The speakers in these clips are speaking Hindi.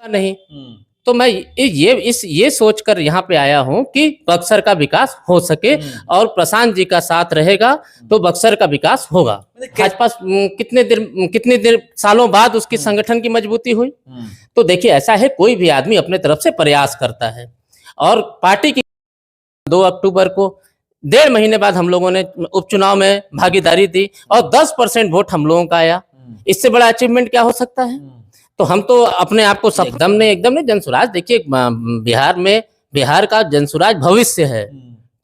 नहीं। तो मैं ये सोचकर यहाँ पे आया हूँ कि बक्सर का विकास हो सके और प्रशांत जी का साथ रहेगा तो बक्सर का विकास होगा। भाजपा कितने देर सालों बाद उसकी संगठन की मजबूती हुई। तो देखिए ऐसा है, कोई भी आदमी अपने तरफ से प्रयास करता है और पार्टी की 2 अक्टूबर को 1.5 महीने बाद हम लोगों ने उपचुनाव में भागीदारी दी और 10% वोट हम लोगों का आया। इससे बड़ा अचीवमेंट क्या हो सकता है? तो हम तो अपने आप को एकदम नहीं जनसुराज, देखिए बिहार का जनसुराज भविष्य है।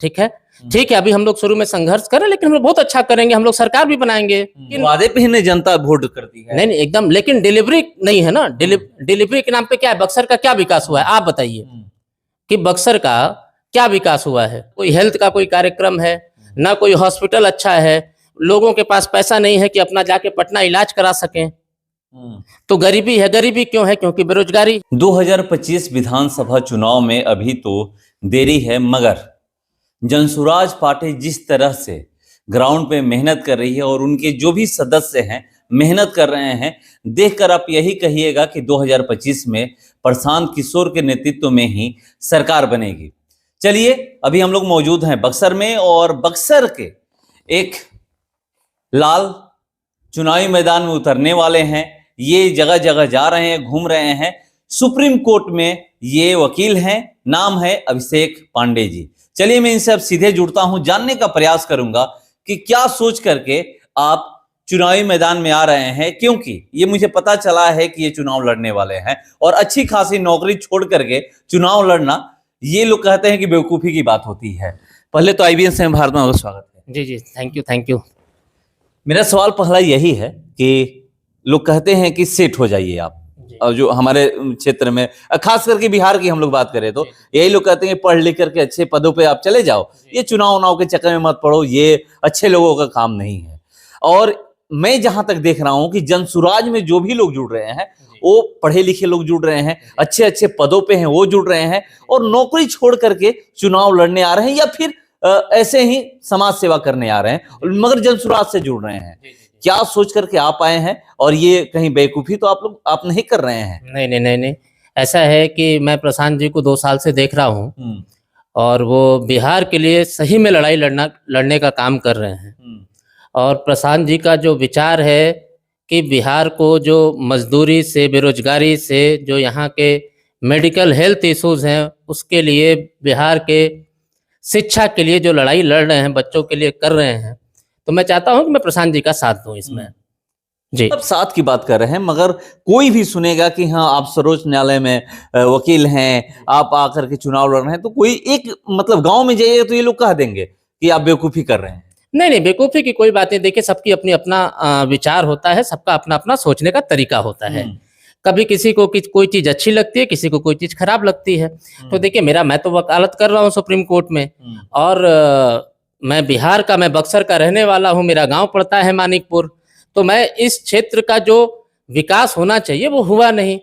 ठीक है, अभी हम लोग शुरू में संघर्ष करें लेकिन हम लोग बहुत अच्छा करेंगे, हम लोग सरकार भी बनाएंगे। वादे पे ही जनता वोट करती है। नहीं एकदम, लेकिन डिलीवरी नहीं है ना। डिलीवरी के नाम पे क्या है? बक्सर का क्या विकास हुआ है आप बताइए कि बक्सर का क्या विकास हुआ है? कोई हेल्थ का कोई कार्यक्रम है ना, कोई हॉस्पिटल अच्छा है, लोगों के पास पैसा नहीं है कि अपना जाके पटना इलाज करा सकें। तो गरीबी है। गरीबी क्यों है? क्योंकि बेरोजगारी। 2025 विधानसभा चुनाव में अभी तो देरी है, मगर जनसुराज पार्टी जिस तरह से ग्राउंड पे मेहनत कर रही है और उनके जो भी सदस्य हैं मेहनत कर रहे हैं, देखकर आप यही कहिएगा कि 2025 में प्रशांत किशोर के नेतृत्व में ही सरकार बनेगी। चलिए, अभी हम लोग मौजूद हैं बक्सर में और बक्सर के एक लाल चुनावी मैदान में उतरने वाले हैं। ये जगह जगह जा रहे हैं, घूम रहे हैं। सुप्रीम कोर्ट में ये वकील हैं, नाम है अभिषेक पांडे जी। चलिए मैं इनसे अब सीधे जुड़ता हूं, जानने का प्रयास करूंगा कि क्या सोच करके आप चुनावी मैदान में आ रहे हैं, क्योंकि ये मुझे पता चला है कि ये चुनाव लड़ने वाले हैं और अच्छी खासी नौकरी छोड़ करके चुनाव लड़ना, ये लोग कहते हैं कि बेवकूफी की बात होती है। पहले तो IBN से भारत में स्वागत है। जी थैंक यू। मेरा सवाल पहला यही है कि लोग कहते हैं कि सेठ हो जाइए आप, और जो हमारे क्षेत्र में खास करके बिहार की हम लोग बात करें तो यही लोग कहते हैं पढ़ लिख करके अच्छे पदों पे आप चले जाओ, ये चुनाव के चक्कर में मत पड़ो, ये अच्छे लोगों का काम नहीं है। और मैं जहां तक देख रहा हूं कि जनसुराज में जो भी लोग जुड़ रहे हैं वो पढ़े लिखे लोग जुड़ रहे हैं, अच्छे अच्छे पदों पे हैं वो जुड़ रहे हैं और नौकरी छोड़ करके चुनाव लड़ने आ रहे हैं या फिर ऐसे ही समाज सेवा करने आ रहे हैं, मगर जनसुराज से जुड़ रहे हैं। क्या सोच करके आप आए हैं? और ये कहीं बेवकूफी तो आप नहीं कर रहे हैं? नहीं, ऐसा है कि मैं प्रशांत जी को 2 साल से देख रहा हूँ और वो बिहार के लिए सही में लड़ने का काम कर रहे हैं। और प्रशांत जी का जो विचार है कि बिहार को जो मजदूरी से, बेरोजगारी से, जो यहाँ के मेडिकल हेल्थ इश्यूज हैं उसके लिए, बिहार के शिक्षा के लिए जो लड़ाई लड़ रहे हैं, बच्चों के लिए कर रहे हैं, तो मैं चाहता हूं कि मैं प्रशांत जी का साथ दूं इसमें। जी, अब साथ की बात कर रहे हैं, मगर कोई भी सुनेगा कि हाँ आप सर्वोच्च न्यायालय में वकील हैं, आप आकर के चुनाव लड़ रहे हैं, तो कोई एक मतलब गांव में जाइए तो ये लोग कह देंगे कि आप बेवकूफी कर रहे हैं। नहीं, बेवकूफी की कोई बात नहीं। देखिए, सबकी अपनी अपना विचार होता है, सबका अपना अपना सोचने का तरीका होता है। कभी किसी को कोई चीज अच्छी लगती है, किसी को कोई चीज खराब लगती है। तो देखिए, मैं तो वकालत कर रहा हूँ सुप्रीम कोर्ट में और मैं बिहार का, मैं बक्सर का रहने वाला हूँ, मेरा गांव पड़ता है मानिकपुर। तो मैं इस क्षेत्र का जो विकास होना चाहिए वो हुआ नहीं।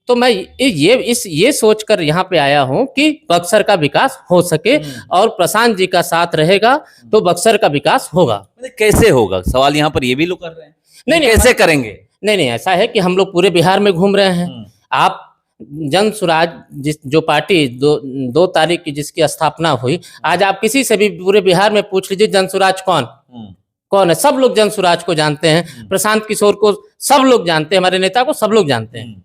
तो मैं ये सोचकर यहाँ पे आया हूँ कि बक्सर का विकास हो सके और प्रशांत जी का साथ रहेगा तो बक्सर का विकास होगा। कैसे होगा? सवाल यहाँ पर ये भी लोग कर रहे हैं। नहीं, कैसे करेंगे? नहीं, ऐसा है कि हम लोग पूरे बिहार में घूम रहे हैं। आप जनसुराज जो पार्टी 2 तारीख की जिसकी स्थापना हुई, आज आप किसी से भी पूरे बिहार में पूछ लीजिए जनसुराज कौन है, सब लोग जनसुराज को जानते हैं, प्रशांत किशोर को सब लोग जानते हैं, हमारे नेता को सब लोग जानते हैं।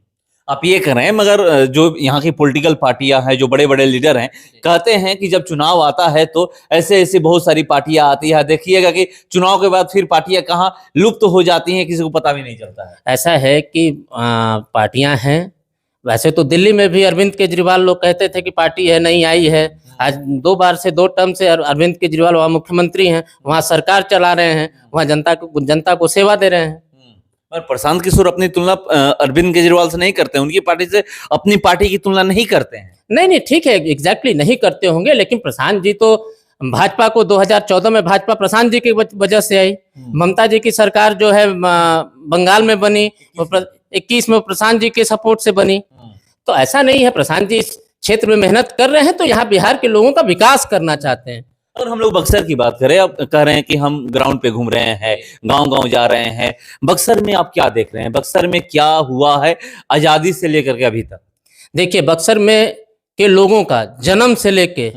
आप ये कर रहे हैं, मगर जो यहाँ की पॉलिटिकल पार्टियां हैं, जो बड़े बड़े लीडर हैं, कहते हैं कि जब चुनाव आता है तो ऐसे बहुत सारी पार्टियां आती है, देखिएगा कि चुनाव के बाद फिर पार्टियां कहाँ लुप्त हो जाती हैं, किसी को पता भी नहीं चलता है। ऐसा है कि पार्टियां हैं। वैसे तो दिल्ली में भी अरविंद केजरीवाल लोग कहते थे कि पार्टी है, नहीं आई है। आज 2 बार से 2 टर्म से अरविंद केजरीवाल वहाँ मुख्यमंत्री हैं, वहाँ सरकार चला रहे हैं, वहाँ जनता को सेवा दे रहे हैं। पर प्रशांत किशोर अपनी तुलना अरविंद केजरीवाल से नहीं करते, उनकी पार्टी से अपनी पार्टी की तुलना नहीं करते हैं। नहीं, ठीक है, एग्जैक्टली नहीं करते होंगे, लेकिन प्रशांत जी तो भाजपा को 2014 में भाजपा प्रशांत जी की वजह से आई। ममता जी की सरकार जो है बंगाल में बनी, 21 में प्रशांत जी के सपोर्ट से बनी। तो ऐसा नहीं है, प्रशांत जी इस क्षेत्र में मेहनत कर रहे हैं तो यहाँ बिहार के लोगों का विकास करना चाहते हैं। अगर हम लोग बक्सर की बात करें, अब कह रहे हैं कि हम ग्राउंड पे घूम रहे हैं, गांव-गांव जा रहे हैं, बक्सर में आप क्या देख रहे हैं? बक्सर में क्या हुआ है आजादी से लेकर के अभी तक? देखिए, बक्सर में के लोगों का जन्म से लेके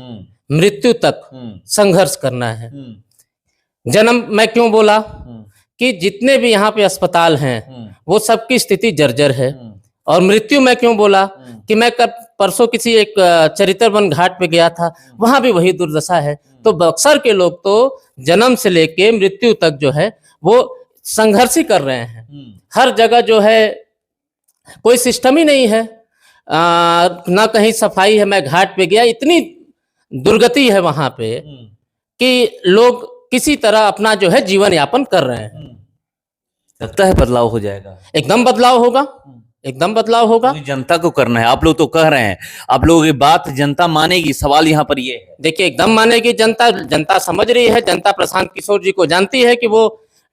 मृत्यु तक संघर्ष करना है। जन्म मैं क्यों बोला कि जितने भी यहाँ पे अस्पताल हैं वो सबकी स्थिति जर्जर है। और मृत्यु मैं क्यों बोला कि मैं कब परसों किसी एक चरित्रवन घाट पे गया था, वहां भी वही दुर्दशा है। तो बक्सर के लोग तो जन्म से लेके मृत्यु तक जो है वो संघर्ष ही कर रहे हैं। हर जगह जो है कोई सिस्टम ही नहीं है, ना कहीं सफाई है। मैं घाट पे गया, इतनी दुर्गति है वहां पे कि लोग किसी तरह अपना जो है जीवन यापन कर रहे हैं। लगता है बदलाव हो जाएगा? एकदम बदलाव होगा, एकदम बदलाव होगा। जनता को करना है, आप लोग तो कह रहे हैं, आप लोगों की बात जनता मानेगी, सवाल यहाँ पर ये है। देखिए, एकदम मानेगी जनता, जनता समझ रही है। जनता प्रशांत किशोर जी को जानती है कि वो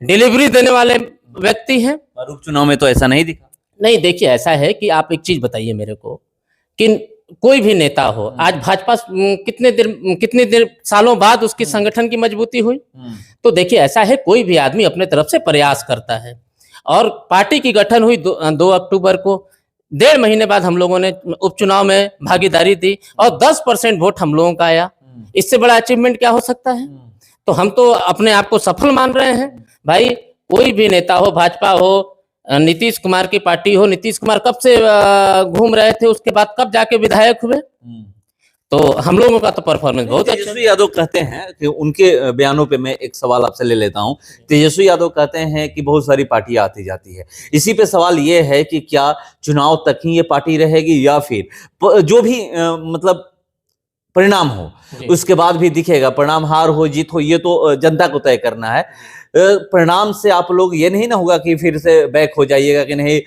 डिलीवरी देने वाले व्यक्ति हैं। और उपचुनाव में तो ऐसा नहीं दिखा। नहीं, देखिए ऐसा है कि आप एक चीज बताइए मेरे को कि कोई भी नेता हो, आज भाजपा कितने देर सालों बाद उसकी संगठन की मजबूती हुई। तो देखिए ऐसा है, कोई भी आदमी अपने तरफ से प्रयास करता है। और पार्टी की गठन हुई 2 अक्टूबर को, 1.5 महीने बाद हम लोगों ने उपचुनाव में भागीदारी दी और 10% वोट हम लोगों का आया। इससे बड़ा अचीवमेंट क्या हो सकता है? तो हम तो अपने आप को सफल मान रहे हैं। भाई कोई भी नेता हो, भाजपा हो, नीतीश कुमार की पार्टी हो, नीतीश कुमार कब से घूम रहे थे, उसके बाद कब जाके विधायक हुए। तो हम लोगों का तो परफॉर्मेंस बहुत अच्छा। तेजस्वी यादव कहते हैं कि उनके बयानों पे मैं एक सवाल आपसे ले लेता हूं। तेजस्वी यादव कहते हैं कि बहुत सारी पार्टियां आती जाती है। इसी पे सवाल ये है कि क्या चुनाव तक ही ये पार्टी रहेगी या फिर जो भी मतलब परिणाम हो उसके बाद भी दिखेगा? परिणाम हार हो जीत हो ये तो जनता को तय करना है। परिणाम से आप लोग ये नहीं ना होगा कि फिर से बैक हो जाइएगा कि नहीं,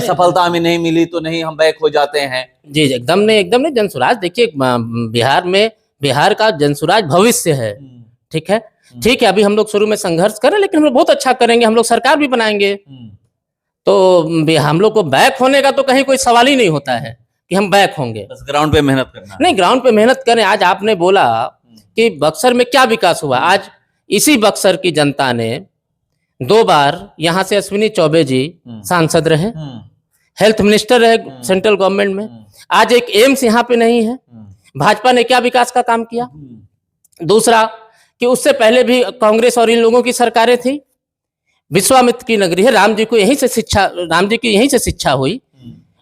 सफलता में नहीं मिली तो नहीं हम बैक हो जाते हैं? जी एकदम नहीं। जनसुराज देखिए, बिहार का जनसुराज भविष्य है। ठीक है, अभी हम लोग शुरू में संघर्ष करें, लेकिन हम लोग बहुत अच्छा करेंगे, हम लोग सरकार भी बनाएंगे। तो हम लोग को बैक होने का तो कहीं कोई सवाल ही नहीं होता है कि हम बैक होंगे। बस ग्राउंड पे मेहनत करना। नहीं, ग्राउंड पे मेहनत करें। आज आपने बोला कि बक्सर में क्या विकास हुआ। आज इसी बक्सर की जनता ने 2 बार यहाँ से अश्विनी चौबे जी सांसद रहे, हेल्थ मिनिस्टर रहे सेंट्रल गवर्नमेंट में। आज एक एम्स यहाँ पे नहीं है। भाजपा ने क्या विकास का काम किया? दूसरा कि उससे पहले भी कांग्रेस और इन लोगों की सरकारें थी। विश्वामित्र की नगरी है, राम जी की यहीं से शिक्षा हुई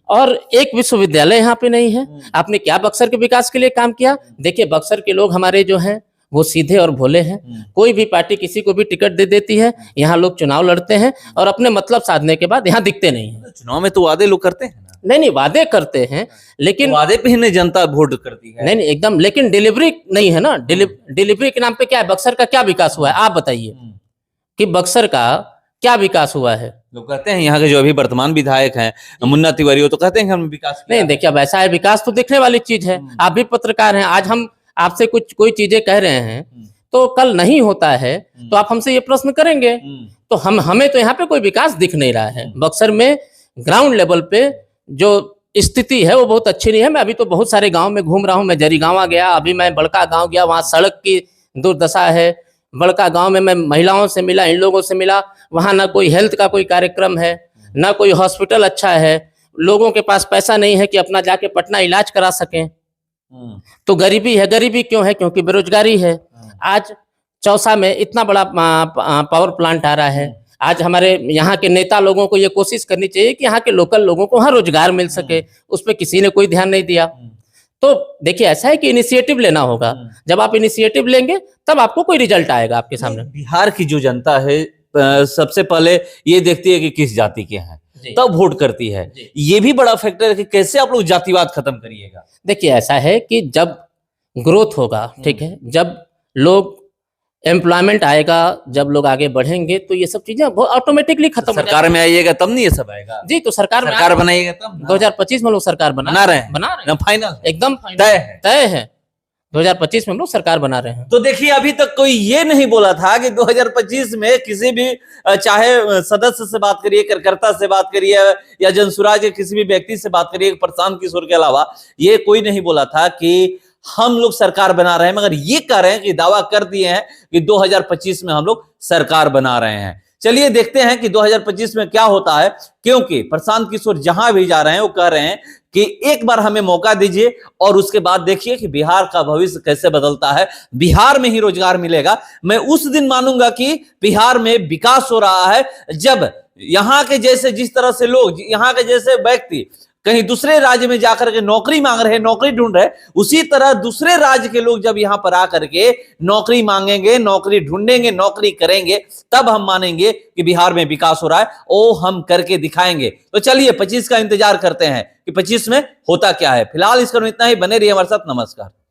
और एक विश्वविद्यालय यहाँ पे नहीं है। आपने क्या बक्सर के विकास के लिए काम किया? देखिए, बक्सर के लोग हमारे जो हैं वो सीधे और भोले हैं। कोई भी पार्टी किसी को भी टिकट दे देती है, यहाँ लोग चुनाव लड़ते हैं और अपने मतलब साधने के बाद यहाँ दिखते नहीं है। चुनाव में तो वादे लोग करते हैं ना? नहीं, वादे करते हैं, लेकिन तो वादे पे ही नहीं जनता वोट करती है। नहीं एकदम, लेकिन डिलीवरी नहीं है ना। डिलीवरी के नाम पे क्या है? बक्सर का क्या विकास हुआ है आप बताइए कि बक्सर का क्या विकास हुआ है? लोग कहते हैं यहाँ के जो अभी वर्तमान विधायक हैं मुन्ना तिवारी, तो कहते हैं कि हम विकास नहीं। देखिए, अब ऐसा है, विकास तो दिखने वाली चीज है। आप भी पत्रकार हैं, आज हम आपसे कोई चीजें कह रहे हैं तो कल नहीं होता है तो आप हमसे ये प्रश्न करेंगे। तो हमें तो यहाँ पे कोई विकास दिख नहीं रहा है। बक्सर में ग्राउंड लेवल पे जो स्थिति है वो बहुत अच्छी नहीं है। मैं अभी तो बहुत सारे गांव में घूम रहा हूँ। मैं जरीगांवा गया, अभी मैं बड़का गांव गया, वहाँ सड़क की दुर्दशा है। बड़का गांव में मैं महिलाओं से मिला, इन लोगों से मिला, वहाँ ना कोई हेल्थ का कोई कार्यक्रम है, ना कोई हॉस्पिटल अच्छा है। लोगों के पास पैसा नहीं है कि अपना जाके पटना इलाज करा सकें। तो गरीबी है। गरीबी क्यों है? क्योंकि बेरोजगारी है। आज चौसा में इतना बड़ा पावर प्लांट आ रहा है। आज हमारे यहाँ के नेता लोगों को ये कोशिश करनी चाहिए कि यहाँ के लोकल लोगों को वहाँ रोजगार मिल सके, उस पर किसी ने कोई ध्यान नहीं दिया। तो देखिए, ऐसा है कि इनिशिएटिव लेना होगा। जब आप इनिशिएटिव लेंगे तब आपको कोई रिजल्ट आएगा आपके सामने। बिहार की जो जनता है सबसे पहले ये देखती है कि किस जाति के हैं, तब वोट करती है। ये भी बड़ा फैक्टर है कि कैसे आप लोग जातिवाद खत्म करिएगा। देखिए, ऐसा है कि जब ग्रोथ होगा, ठीक है, जब लोग एम्प्लॉयमेंट आएगा, जब लोग आगे बढ़ेंगे तो ये सब चीजें ऑटोमेटिकली खत्म। सरकार में आइएगा तब नहीं ये सब आएगा। जी, तो सरकार बनाइएगा तब। 2025 में लोग सरकार बना रहे हैं। फाइनल एकदम तय है। 2025 में हम लोग सरकार बना रहे हैं। तो देखिए, अभी तक कोई ये नहीं बोला था कि 2025 में किसी भी, चाहे सदस्य से बात करिए, कार्यकर्ता से बात करिए या जनसुराज के किसी भी व्यक्ति से बात करिए, प्रशांत किशोर के अलावा, ये कोई नहीं बोला था कि हम लोग सरकार बना रहे हैं, मगर ये कह रहे हैं कि दावा कर दिए हैं कि 2025 में हम लोग सरकार बना रहे हैं। चलिए देखते हैं कि 2025 में क्या होता है, क्योंकि प्रशांत किशोर जहां भी जा रहे हैं वो कह रहे हैं कि एक बार हमें मौका दीजिए और उसके बाद देखिए कि बिहार का भविष्य कैसे बदलता है, बिहार में ही रोजगार मिलेगा। मैं उस दिन मानूंगा कि बिहार में विकास हो रहा है जब यहां के जैसे, जिस तरह से लोग, यहां के जैसे व्यक्ति कहीं दूसरे राज्य में जाकर के नौकरी मांग रहे हैं, नौकरी ढूंढ रहे हैं, उसी तरह दूसरे राज्य के लोग जब यहां पर आकर के नौकरी मांगेंगे, नौकरी ढूंढेंगे, नौकरी करेंगे, तब हम मानेंगे कि बिहार में विकास हो रहा है। वो हम करके दिखाएंगे। तो चलिए 25 का इंतजार करते हैं कि 25 में होता क्या है। फिलहाल इसका इतना ही, बने रहिए हमारे साथ। नमस्कार।